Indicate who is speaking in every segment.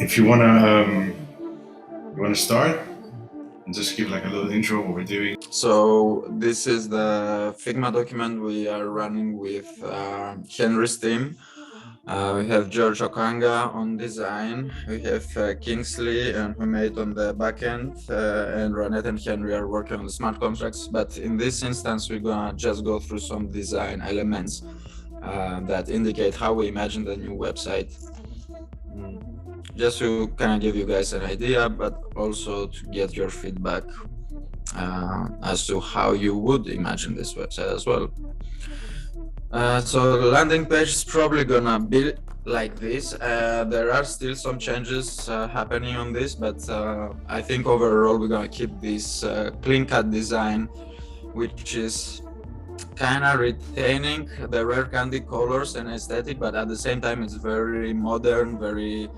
Speaker 1: if you wanna start and just give like a little intro what we're doing.
Speaker 2: So this is the Figma document we are running with Henry's team. We have George Okanga on design. We have Kingsley and Humate on the backend, and Ronette and Henry are working on the smart contracts. But in this instance, we're gonna just go through some design elements that indicate how we imagine the new website. Just to kind of give you guys an idea, but also to get your feedback as to how you would imagine this website as well. So the landing page is probably gonna be like this. There are still some changes happening on this, but I think overall we're gonna keep this clean-cut design, which is kind of retaining the rare candy colors and aesthetic, but at the same time it's very modern, very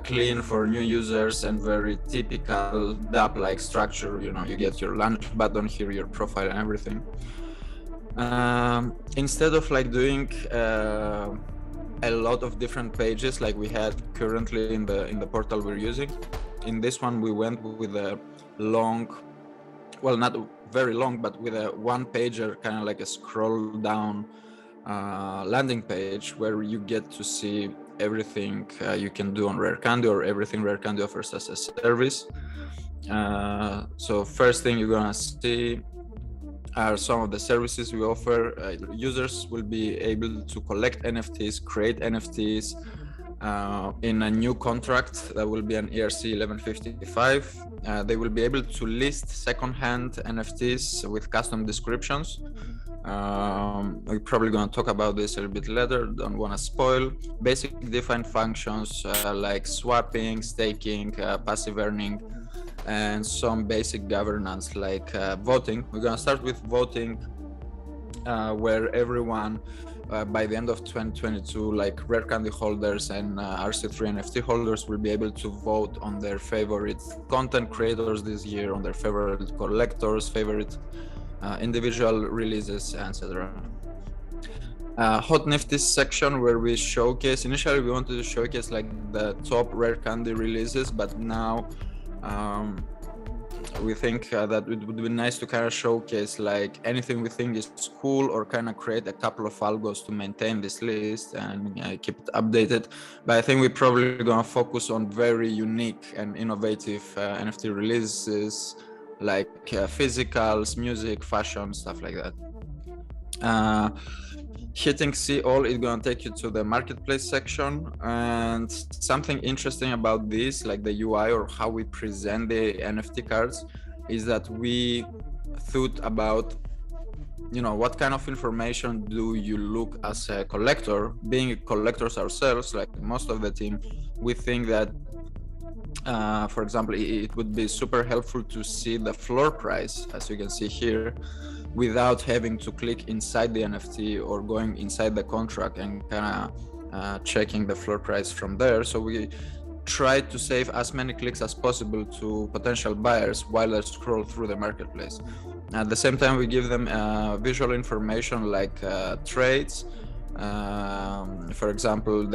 Speaker 2: clean for new users, and very typical DApp-like structure. You know, you get your launch button here, your profile and everything. Instead of like doing a lot of different pages like we had currently in the portal we're using, in this one we went with a long, well, not very long, but with a one pager, kind of like a scroll down landing page where you get to see everything you can do on Rare Candy, or everything Rare Candy offers as a service. So first thing you're gonna see are some of the services we offer. Users will be able to collect NFTs, create NFTs in a new contract that will be an ERC 1155. They will be able to list second-hand NFTs with custom descriptions. We're probably going to talk about this a little bit later, don't want to spoil. Basic defined functions like swapping, staking, passive earning, and some basic governance like voting. We're going to start with voting, where everyone by the end of 2022, like Rare Candy holders and RC3 NFT holders, will be able to vote on their favorite content creators this year, on their favorite collectors, favorite individual releases, etc. Hot Nifties section, where we showcase, initially we wanted to showcase like the top Rare Candy releases, but now we think that it would be nice to kind of showcase like anything we think is cool, or kind of create a couple of algos to maintain this list and keep it updated. But I think we're probably going to focus on very unique and innovative NFT releases, like physicals, music, fashion, stuff like that. Hitting see all is going to take you to the marketplace section. And something interesting about this, like the UI or how we present the NFT cards, is that we thought about, you know, what kind of information do you look as a collector. Being collectors ourselves, like most of the team, we think that for example, it would be super helpful to see the floor price, as you can see here, without having to click inside the NFT or going inside the contract and kind of checking the floor price from there. So we try to save as many clicks as possible to potential buyers while they scroll through the marketplace. At the same time, we give them visual information like trades. For example,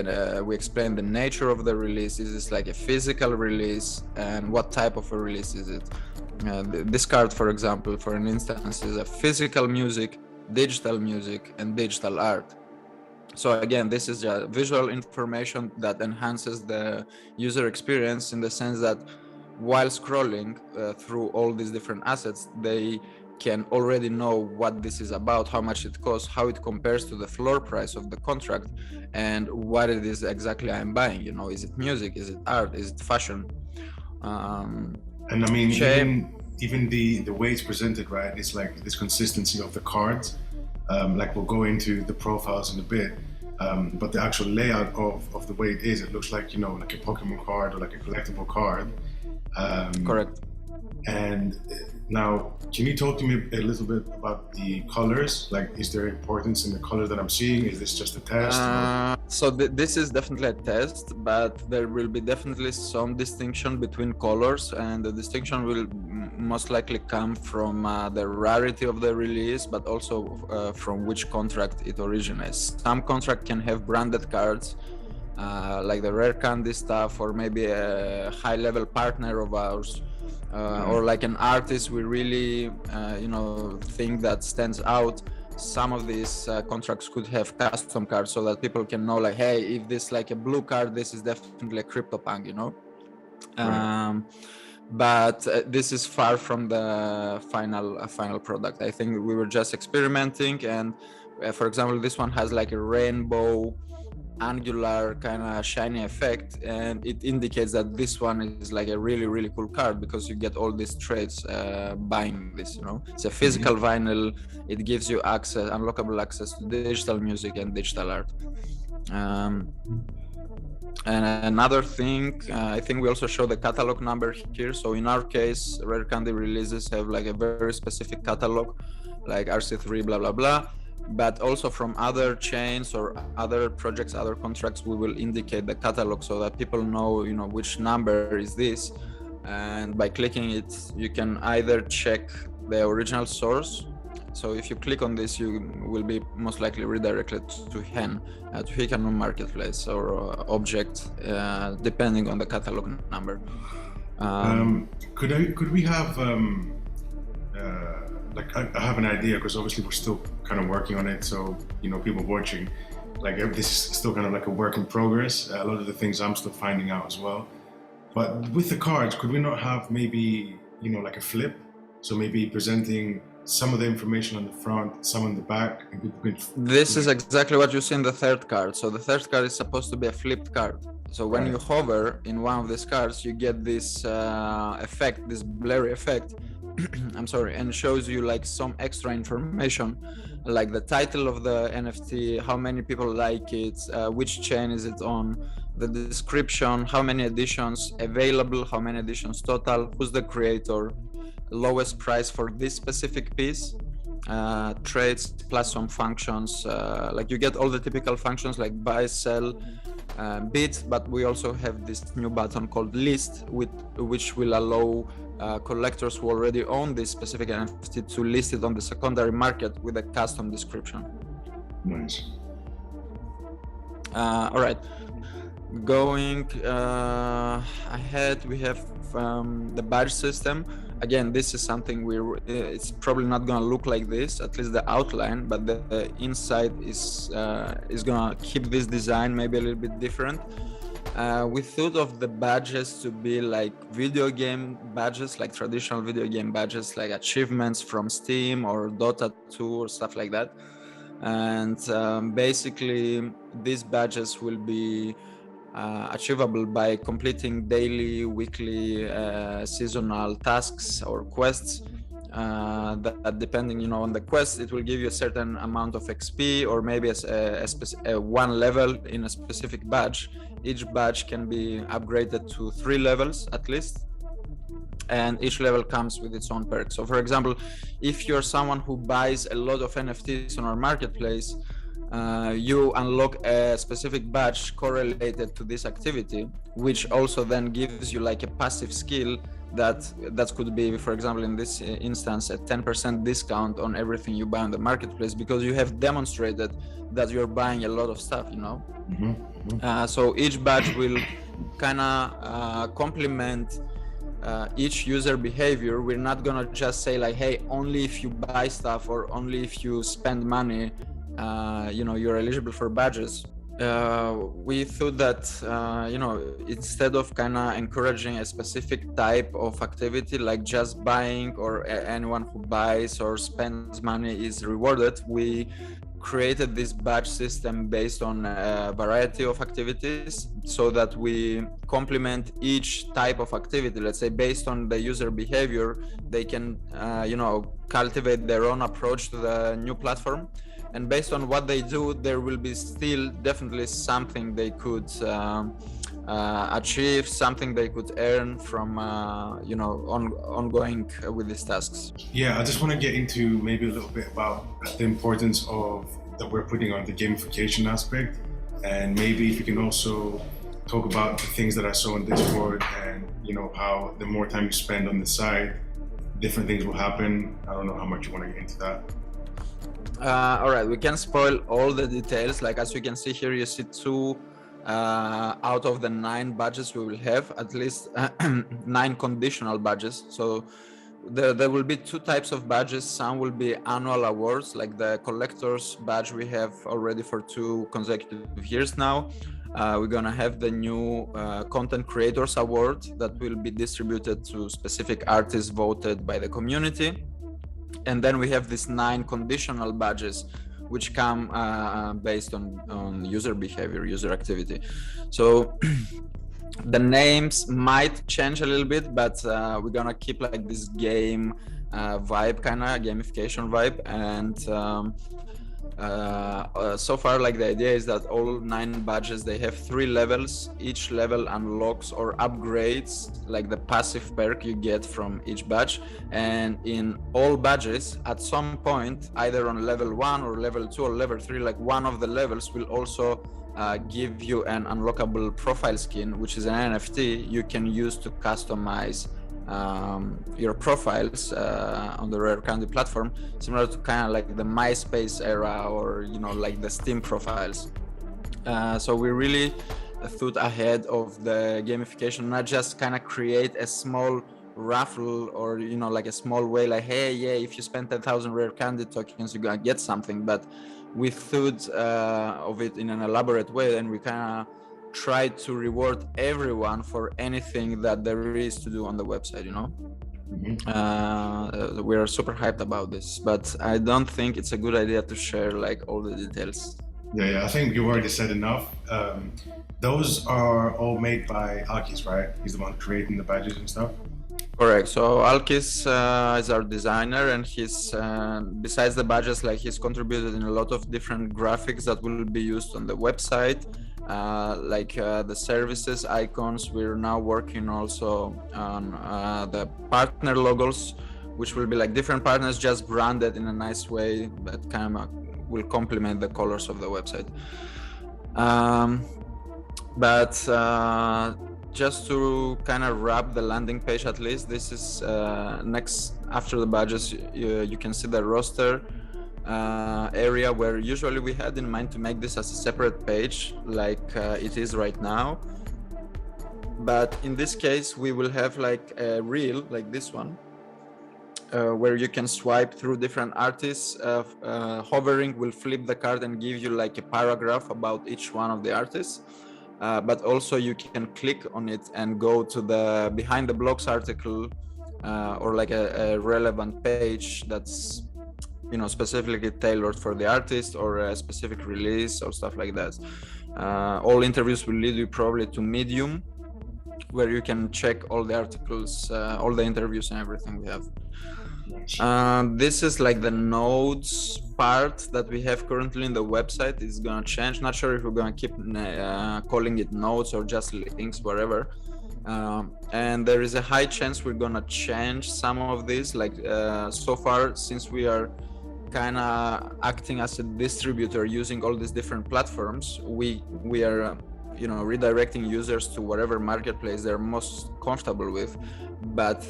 Speaker 2: we explain the nature of the release. Is this like a physical release, and what type of a release is it? This card, for example, for an instance, is a physical music, digital music, and digital art. So again, this is just visual information that enhances the user experience, in the sense that while scrolling through all these different assets, they can already know what this is about, how much it costs, how it compares to the floor price of the contract, and what it is exactly I'm buying. You know, is it music, is it art, is it fashion?
Speaker 1: And I mean, even the way it's presented, right? It's like this consistency of the cards. Like we'll go into the profiles in a bit, but the actual layout of the way it is, it looks like, you know, like a Pokemon card or like a collectible card.
Speaker 2: Correct.
Speaker 1: And now, can you talk to me a little bit about the colors? Like, is there importance in the color that I'm seeing? Is this just a test?
Speaker 2: So this is definitely a test, but there will be definitely some distinction between colors, and the distinction will most likely come from the rarity of the release, but also from which contract it originates. Some contract can have branded cards, like the rare candy stuff, or maybe a high-level partner of ours, or like an artist we really think that stands out. Some of these contracts could have custom cards so that people can know, like, hey, if this like a blue card, this is definitely a CryptoPunk,
Speaker 1: Right.
Speaker 2: But this is far from the final product. I think we were just experimenting, and for example, this one has like a rainbow angular kind of shiny effect, and it indicates that this one is like a really cool card because you get all these trades buying this. It's a physical vinyl. It gives you unlockable access to digital music and digital art. And another thing, I think we also show the catalog number here. So in our case, rare candy releases have like a very specific catalog, like RC3 blah blah blah. But also from other chains or other projects, other contracts, we will indicate the catalog so that people know, which number is this. And by clicking it, you can either check the original source. So if you click on this, you will be most likely redirected to Hikanon Marketplace or object, depending on the catalog number.
Speaker 1: Could we have like I have an idea, because obviously we're still kind of working on it, so people watching, like, this is still kind of like a work in progress. A lot of the things I'm still finding out as well. But with the cards, could we not have maybe like a flip? So maybe presenting some of the information on the front, some on the back, and people can...
Speaker 2: This is exactly what you see in the third card. So the third card is supposed to be a flipped card. So when you hover in one of these cards, you get this effect, this blurry effect. I'm sorry, and shows you like some extra information, like the title of the NFT, how many people like it, which chain is it on, the description, how many editions available, how many editions total, who's the creator, lowest price for this specific piece, trades plus some functions, like you get all the typical functions like buy, sell, bid, but we also have this new button called list, which will allow collectors who already own this specific NFT to list it on the secondary market with a custom description.
Speaker 1: Nice.
Speaker 2: All right, going ahead, we have the badge system. Again, this is something it's probably not going to look like this, at least the outline, but the inside is going to keep this design maybe a little bit different. We thought of the badges to be like video game badges, like traditional video game badges, like achievements from Steam or Dota 2 or stuff like that. And basically, these badges will be achievable by completing daily, weekly, seasonal tasks or quests. That depending, on the quest, it will give you a certain amount of XP, or maybe a one level in a specific badge. Each badge can be upgraded to 3 levels at least, and each level comes with its own perks. So for example, if you're someone who buys a lot of NFTs on our marketplace, you unlock a specific badge correlated to this activity, which also then gives you like a passive skill that could be, for example, in this instance, a 10% discount on everything you buy on the marketplace, because you have demonstrated that you're buying a lot of stuff, So each badge will kind of complement each user behavior. We're not gonna just say like, hey, only if you buy stuff or only if you spend money, you're eligible for badges. We thought that, instead of kind of encouraging a specific type of activity, like just buying or anyone who buys or spends money is rewarded, we created this badge system based on a variety of activities so that we complement each type of activity. Let's say based on the user behavior, they can, cultivate their own approach to the new platform. And based on what they do, there will be still definitely something they could achieve, something they could earn from, ongoing with these tasks.
Speaker 1: Yeah, I just want to get into maybe a little bit about the importance of that we're putting on the gamification aspect, and maybe if you can also talk about the things that I saw on Discord, and how the more time you spend on the side, different things will happen. I don't know how much you want to get into that.
Speaker 2: All right, we can spoil all the details. Like as you can see here, you see 2 out of the 9 badges we will have, at least 9 conditional badges. So there will be 2 types of badges. Some will be annual awards, like the collector's badge we have already for 2 consecutive years now. We're gonna have the new content creators award that will be distributed to specific artists voted by the community. And then we have these 9 conditional badges which come based on user behavior, user activity. So the names might change a little bit, but we're gonna keep like this game vibe, kind of gamification vibe. And so far, like the idea is that all 9 badges, they have 3 levels. Each level unlocks or upgrades like the passive perk you get from each badge. And in all badges, at some point, either on level 1 or level 2 or level 3, like one of the levels will also give you an unlockable profile skin, which is an NFT you can use to customize your profiles on the Rare Candy platform, similar to kind of like the MySpace era, or like the Steam profiles. So we really thought ahead of the gamification, not just kind of create a small raffle or like a small way, like, hey, yeah, if you spend 10,000 Rare Candy tokens you're gonna get something. But we thought of it in an elaborate way, and we kind of try to reward everyone for anything that there is to do on the website. We are super hyped about this, but I don't think it's a good idea to share like all the details.
Speaker 1: Yeah, I think you already said enough. Those are all made by Alkis, right? He's the one creating the badges and stuff.
Speaker 2: Correct. So Alkis is our designer, and he's besides the badges, like he's contributed in a lot of different graphics that will be used on the website. Like the services icons. We're now working also on the partner logos, which will be like different partners just branded in a nice way that kind of will complement the colors of the website. But just to kind of wrap the landing page, at least this is next after the badges. You can see the roster area, where usually we had in mind to make this as a separate page like it is right now, but in this case we will have like a reel like this one, where you can swipe through different artists. Hovering will flip the card and give you like a paragraph about each one of the artists, but also you can click on it and go to the behind the blocks article, or like a relevant page that's specifically tailored for the artist or a specific release or stuff like that. All interviews will lead you probably to Medium, where you can check all the articles, all the interviews and everything we have. This is like the nodes part that we have currently in the website. It's gonna change. Not sure if we're gonna keep calling it nodes or just links, whatever. And there is a high chance we're gonna change some of this. Like so far, since we are kind of acting as a distributor using all these different platforms, we are redirecting users to whatever marketplace they're most comfortable with. But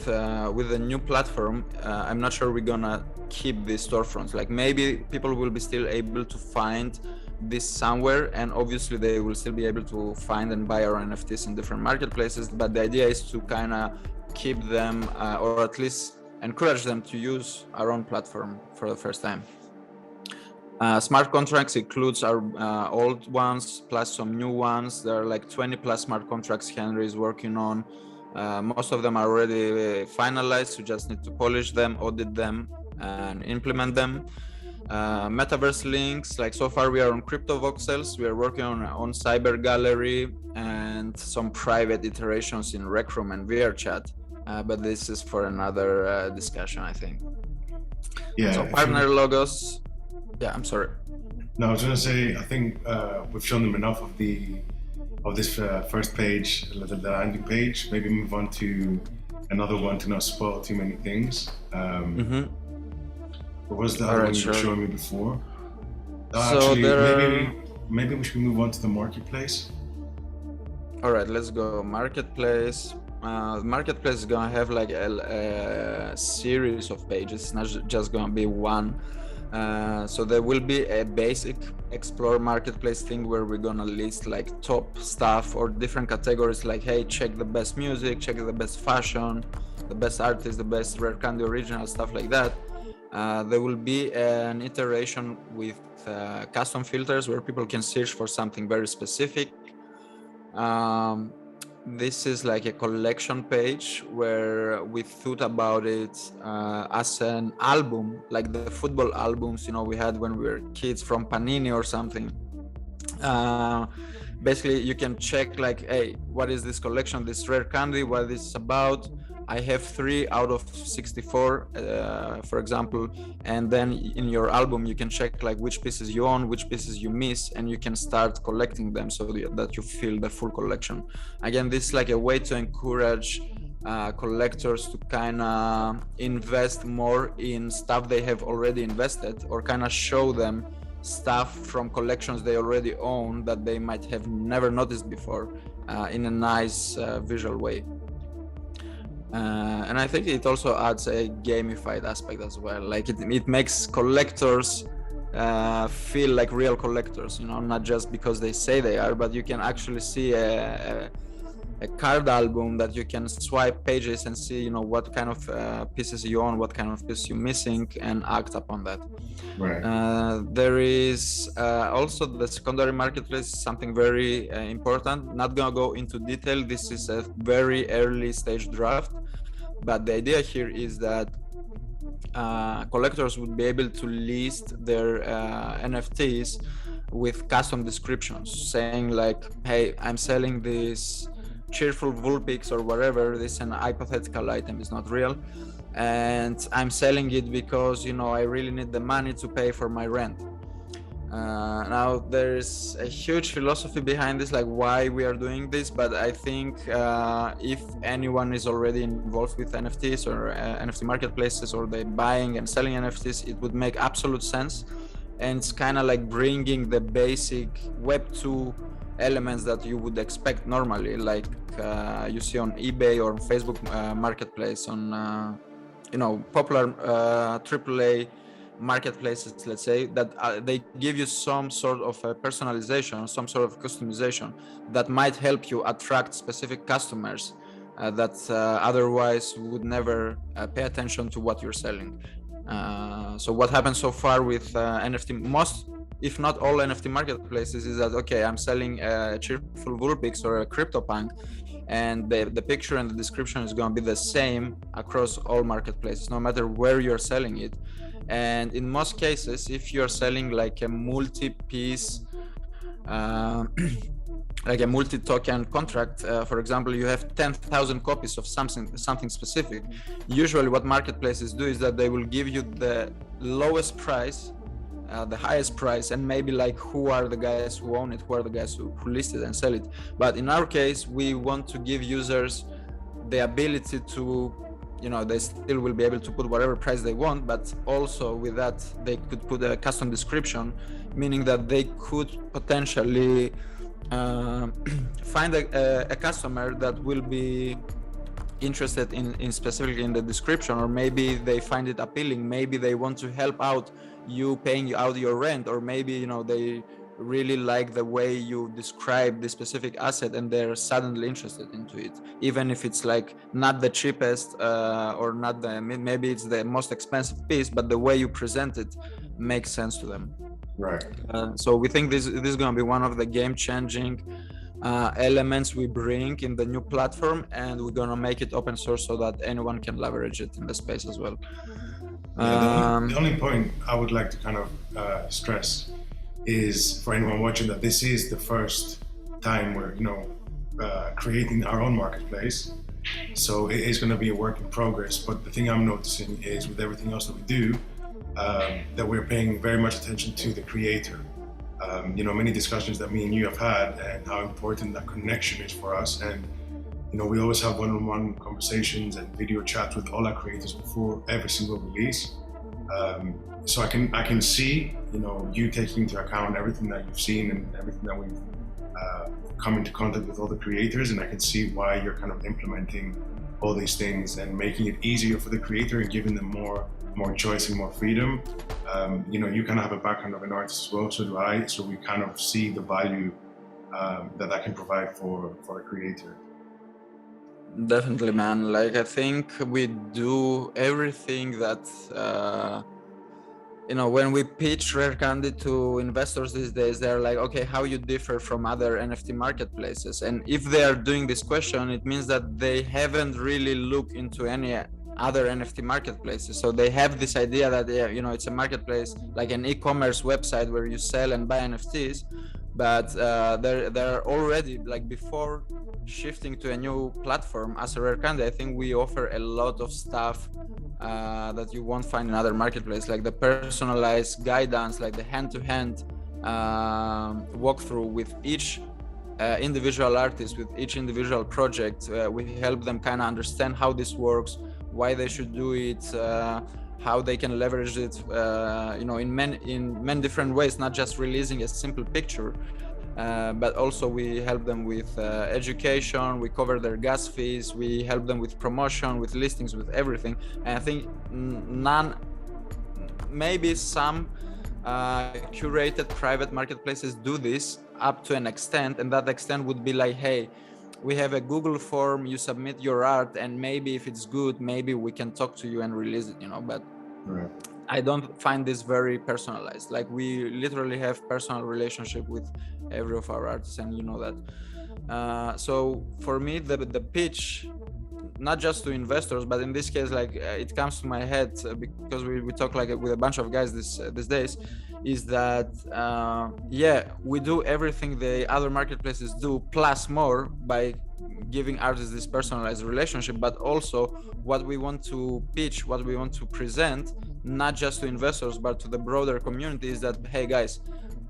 Speaker 2: with the new platform, I'm not sure we're gonna keep these storefronts. Like maybe people will be still able to find this somewhere, and obviously they will still be able to find and buy our NFTs in different marketplaces, but the idea is to kind of keep them or at least encourage them to use our own platform for the first time. Smart contracts includes our old ones plus some new ones. There are like 20 plus smart contracts Henry is working on. Most of them are already finalized. You just need to polish them, audit them, and implement them. Metaverse links, like so far we are on crypto voxels. We are working on cyber gallery and some private iterations in Rec Room and VRChat. But this is for another discussion, I think.
Speaker 1: Yeah.
Speaker 2: So partner logos. Yeah, I'm sorry.
Speaker 1: No, I was going to say, I think we've shown them enough of this first page, the landing page. Maybe move on to another one to not spoil too many things. What was the other one you were showing me before? Actually, maybe we should move on to the marketplace.
Speaker 2: All right, let's go marketplace. Marketplace is gonna have like a series of pages. It's not just gonna be one So there will be a basic explore marketplace thing where we're gonna list like top stuff or different categories, like, hey, check the best music, check the best fashion, the best artist, the best rare candy original, stuff like that. There will be an iteration with custom filters where people can search for something very specific. This is like a collection page where we thought about it as an album, like the football albums, you know, we had when we were kids from Panini or something. Basically, you can check like, hey, what is this collection, this rare candy, what is it about? I have 3 out of 64, for example, and then in your album you can check like which pieces you own, which pieces you miss, and you can start collecting them so that you fill the full collection. Again, this is like a way to encourage collectors to kind of invest more in stuff they have already invested, or kind of show them stuff from collections they already own that they might have never noticed before in a nice visual way. And I think it also adds a gamified aspect as well. Like it makes collectors feel like real collectors, you know, not just because they say they are, but you can actually see a card album that you can swipe pages and see, you know, what kind of pieces you own, what kind of pieces you're missing, and act upon that.
Speaker 1: Right.
Speaker 2: There is also the secondary marketplace, something very important. Not gonna go into detail. This is a very early stage draft, but the idea here is that collectors would be able to list their NFTs with custom descriptions, saying like, hey, I'm selling this cheerful Vulpix or whatever. This is an hypothetical item, is not real, and I'm selling it because, you know, I really need the money to pay for my rent. Now there's a huge philosophy behind this, like why we are doing this, but I think if anyone is already involved with NFTs or NFT marketplaces, or they're buying and selling NFTs, it would make absolute sense. And it's kind of like bringing the basic Web2 elements that you would expect normally, like you see on eBay or Facebook marketplace, on you know, popular AAA marketplaces, let's say, that they give you some sort of personalization, some sort of customization that might help you attract specific customers that otherwise would never pay attention to what you're selling. So what happened so far with NFT, most, if not all NFT marketplaces, is that, okay, I'm selling a cheerful Vulpix or a CryptoPunk, and the picture and the description is going to be the same across all marketplaces, no matter where you're selling it. And in most cases, if you're selling like a multi-piece, like a multi-token contract, for example, you have 10,000 copies of something specific. Usually what marketplaces do is that they will give you the lowest price, the highest price, and maybe like who are the guys who own it, who are the guys who list it and sell it. But in our case, we want to give users the ability to, you know, they still will be able to put whatever price they want, but also with that they could put a custom description, meaning that they could potentially find a customer that will be interested in specifically in the description, or maybe they find it appealing, maybe they want to help out you paying out your rent, or maybe, you know, they really like the way you describe the specific asset and they're suddenly interested into it, even if it's like not the cheapest or not the, maybe it's the most expensive piece, but the way you present it makes sense to them.
Speaker 1: Right.
Speaker 2: So we think this is going to be one of the game-changing elements we bring in the new platform, and we're going to make it open source so that anyone can leverage it in the space as well.
Speaker 1: The only point I would like to kind of stress is for anyone watching that this is the first time we're, you know, creating our own marketplace. So it is going to be a work in progress. But the thing I'm noticing is with everything else that we do, that we're paying very much attention to the creator. You know, many discussions that me and you have had, and how important that connection is for us. And, you know, we always have one-on-one conversations and video chats with all our creators before every single release. So I can see, you know, you taking into account everything that you've seen and everything that we've come into contact with all the creators, and I can see why you're kind of implementing all these things, and making it easier for the creator and giving them more choice and more freedom. You know, you kind of have a background of an artist as well, so do I. So we kind of see the value that can provide for a creator.
Speaker 2: Definitely, man. Like, I think we do everything that, you know, when we pitch Rare Candy to investors these days, they're like, okay, how you differ from other NFT marketplaces? And if they are doing this question, it means that they haven't really looked into any other NFT marketplaces. So they have this idea that, yeah, you know, it's a marketplace, like an e-commerce website where you sell and buy NFTs. But they're already, like, before shifting to a new platform as a Rare Candy, I think we offer a lot of stuff that you won't find in other marketplaces, like the personalized guidance, like the hand-to-hand walkthrough with each individual artist, with each individual project. We help them kind of understand how this works, why they should do it, how they can leverage it, you know, in many different ways, not just releasing a simple picture. But also we help them with education, we cover their gas fees, we help them with promotion, with listings, with everything. And I think maybe some curated private marketplaces do this up to an extent, and that extent would be like, hey, we have a Google form, you submit your art, and maybe if it's good, maybe we can talk to you and release it, you know. But
Speaker 1: Right.
Speaker 2: I don't find this very personalized. Like, we literally have personal relationship with every of our artists, and you know that. So for me, the pitch, not just to investors, but in this case, like, it comes to my head because we talk like with a bunch of guys these days, is that yeah, we do everything the other marketplaces do plus more by giving artists this personalized relationship, but also what we want to pitch, what we want to present, not just to investors but to the broader community, is that, hey guys,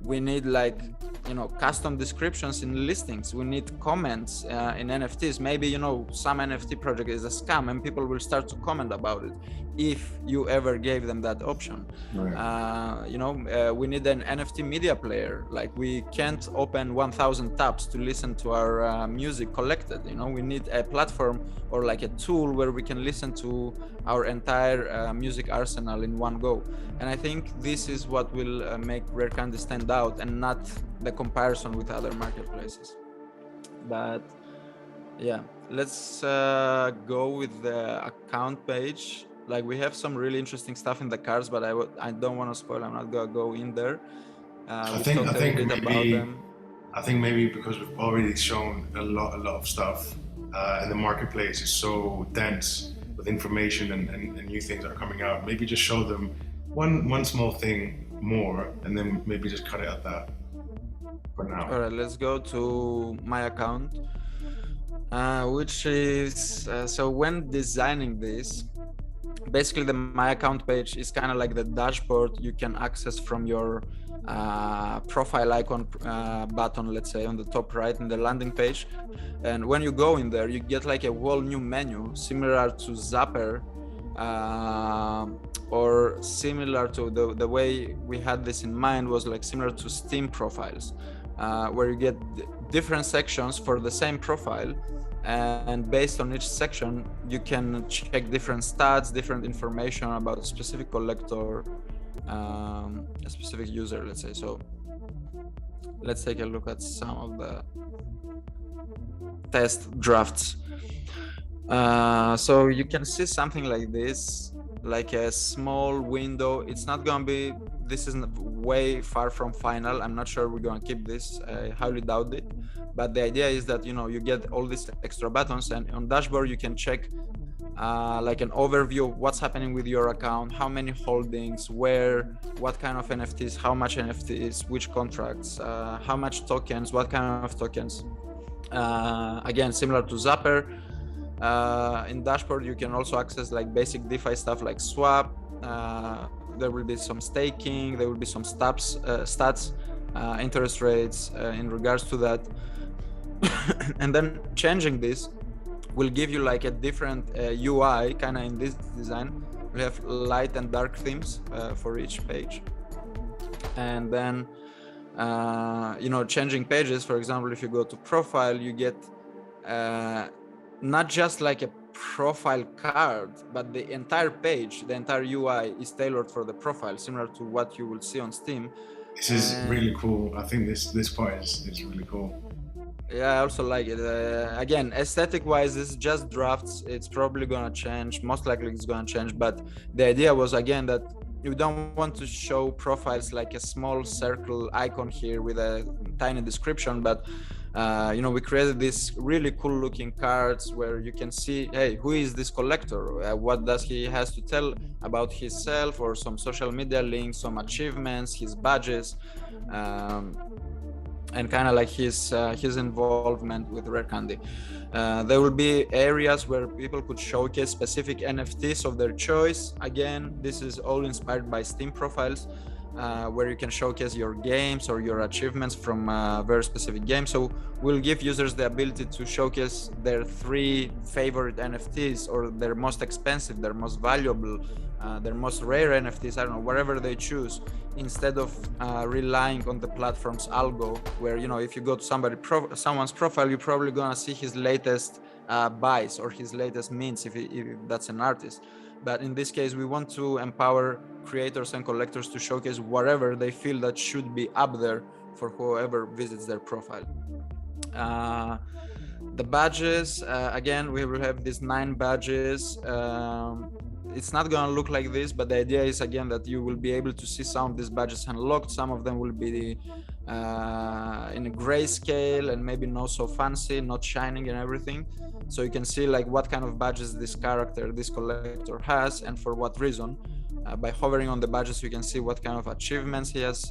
Speaker 2: we need, like, you know, custom descriptions in listings, we need comments in NFTs. Maybe, you know, some NFT project is a scam and people will start to comment about it if you ever gave them that option.
Speaker 1: Right.
Speaker 2: You know, we need an NFT media player. Like, we can't open 1000 tabs to listen to our music collected. You know, we need a platform or like a tool where we can listen to our entire music arsenal in one go. And I think this is what will make Rare Candy stand out, and not the comparison with other marketplaces. But yeah, let's go with the account page. Like, we have some really interesting stuff in the cards, but I don't want to spoil. I'm not gonna go in there.
Speaker 1: I think maybe because we've already shown a lot of stuff, and the marketplace is so dense with information and new things that are coming out. Maybe just show them one small thing more, and then maybe just cut it at that for now.
Speaker 2: All right, let's go to my account, which is so when designing this, basically the my account page is kind of like the dashboard you can access from your profile icon button, let's say on the top right in the landing page. And when you go in there, you get like a whole new menu similar to Zapper, or similar to the way we had this in mind was like similar to Steam profiles, where you get different sections for the same profile, and based on each section you can check different stats, different information about a specific collector, a specific user, let's say. So let's take a look at some of the test drafts. So you can see something like this, like a small window. It's not gonna be, this is way far from final. I'm not sure we're gonna keep this. I highly doubt it. But the idea is that, you know, you get all these extra buttons, and on dashboard you can check like an overview of what's happening with your account, how many holdings, where, what kind of NFTs, how much NFTs, which contracts, how much tokens, what kind of tokens. Again, similar to Zapper. In dashboard you can also access like basic DeFi stuff like swap. There will be some staking, there will be some stats, interest rates in regards to that. And then changing this will give you like a different UI, kind of in this design. We have light and dark themes for each page. And then you know, changing pages, for example, if you go to profile, you get not just like a profile card, but the entire page, the entire UI is tailored for the profile, similar to what you will see on Steam.
Speaker 1: This is really cool. I think this part is really cool.
Speaker 2: Yeah, I also like it. Again, aesthetic-wise, this is just drafts. It's probably gonna change. Most likely, it's gonna change. But the idea was again that you don't want to show profiles like a small circle icon here with a tiny description, but we created these really cool-looking cards where you can see, hey, who is this collector? What does he has to tell about himself, or some social media links, some achievements, his badges. And kind of like his involvement with Rare Candy. There will be areas where people could showcase specific NFTs of their choice. Again, this is all inspired by Steam profiles, where you can showcase your games or your achievements from very specific games. So we'll give users the ability to showcase their 3 favorite NFTs, or their most expensive, their most valuable, their most rare NFTs, I don't know, whatever they choose, instead of relying on the platform's algo, where, if you go to someone's profile, you're probably gonna see his latest buys or his latest mints, if that's an artist. But in this case, we want to empower creators and collectors to showcase whatever they feel that should be up there for whoever visits their profile. The badges, again, we will have these 9 badges. It's not gonna look like this, but the idea is, again, that you will be able to see some of these badges unlocked. Some of them will be in a grayscale and maybe not so fancy, not shining and everything. So you can see like what kind of badges this collector has, and for what reason. By hovering on the badges, you can see what kind of achievements he has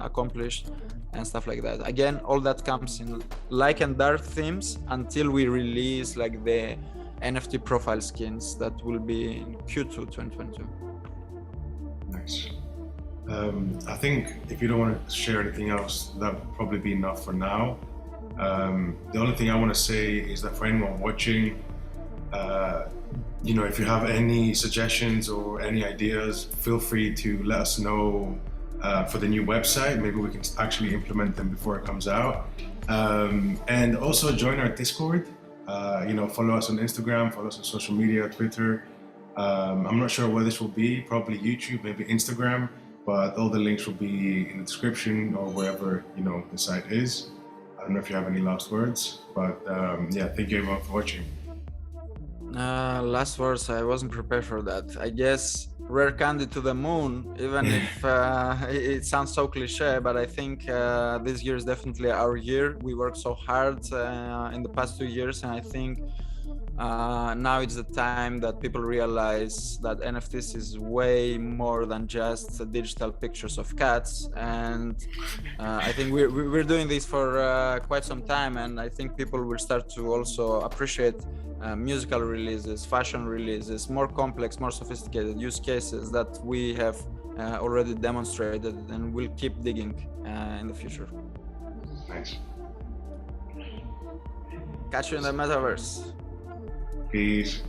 Speaker 2: accomplished and stuff like that. Again, all that comes in light and dark themes until we release like the NFT profile skins that will be in Q2 2022.
Speaker 1: Nice. I think if you don't want to share anything else, that would probably be enough for now. The only thing I want to say is that for anyone watching, if you have any suggestions or any ideas, feel free to let us know for the new website. Maybe we can actually implement them before it comes out. And also join our Discord. Follow us on Instagram, follow us on social media, Twitter. I'm not sure where this will be, probably YouTube, maybe Instagram, but all the links will be in the description or wherever, the site is. I don't know if you have any last words, but thank you everyone for watching.
Speaker 2: Last words, I wasn't prepared for that. I guess Rare Candy to the moon, even if it sounds so cliche, but I think this year is definitely our year. We worked so hard in the past 2 years, and I think now it's the time that people realize that NFTs is way more than just digital pictures of cats. And I think we're doing this for quite some time, and I think people will start to also appreciate musical releases, fashion releases, more complex, more sophisticated use cases that we have already demonstrated, and will keep digging in the future.
Speaker 1: Nice.
Speaker 2: Catch you in the metaverse.
Speaker 1: Peace.